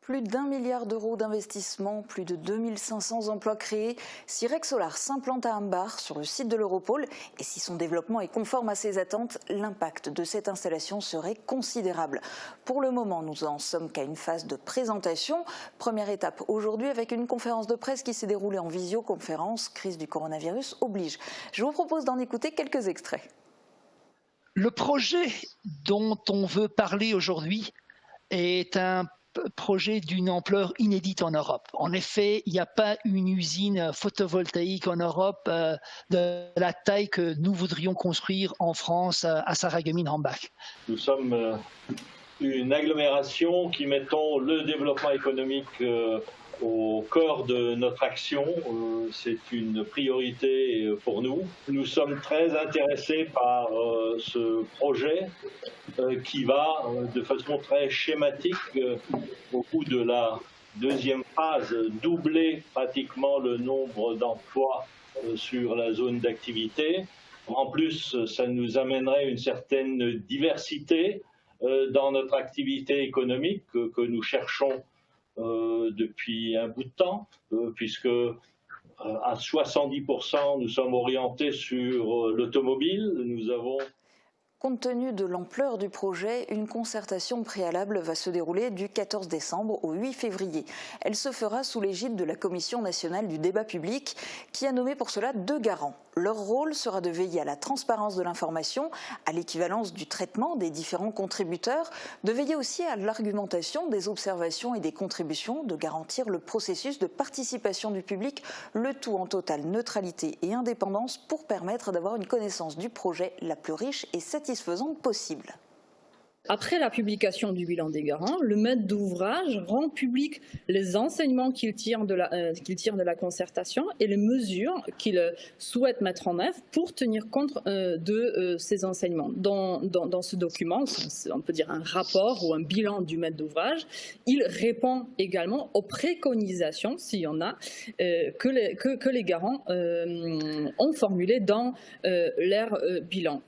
Plus d'1 milliard d'euros d'investissement, plus de 2500 emplois créés. Si Rexolar s'implante à Ambar, sur le site de l'Europole, et si son développement est conforme à ses attentes, l'impact de cette installation serait considérable. Pour le moment, nous en sommes qu'à une phase de présentation. Première étape aujourd'hui avec une conférence de presse qui s'est déroulée en visioconférence. Crise du coronavirus oblige. Je vous propose d'en écouter quelques extraits. Le projet dont on veut parler aujourd'hui est un projet d'une ampleur inédite en Europe. En effet, il n'y a pas une usine photovoltaïque en Europe de la taille que nous voudrions construire en France à Sarreguemines-Hambach. Nous sommes une agglomération qui mettons le développement économique au cœur de notre action. C'est une priorité pour nous. Nous sommes très intéressés par ce projet qui va de façon très schématique au bout de la deuxième phase doubler pratiquement le nombre d'emplois sur la zone d'activité. En plus, ça nous amènerait une certaine diversité dans notre activité économique que nous cherchons depuis un bout de temps, puisque à 70% nous sommes orientés sur l'automobile. Nous avons Compte tenu de l'ampleur du projet, une concertation préalable va se dérouler du 14 décembre au 8 février. Elle se fera sous l'égide de la Commission nationale du débat public qui a nommé pour cela 2 garants. Leur rôle sera de veiller à la transparence de l'information, à l'équivalence du traitement des différents contributeurs, de veiller aussi à l'argumentation des observations et des contributions, de garantir le processus de participation du public, le tout en totale neutralité et indépendance pour permettre d'avoir une connaissance du projet la plus riche et satisfaisante possible. Après la publication du bilan des garants, le maître d'ouvrage rend public les enseignements qu'il tire de la concertation et les mesures qu'il souhaite mettre en œuvre pour tenir compte de ces enseignements. Dans ce document, on peut dire un rapport ou un bilan du maître d'ouvrage, il répond également aux préconisations, s'il y en a, que les garants ont formulées dans leur bilan.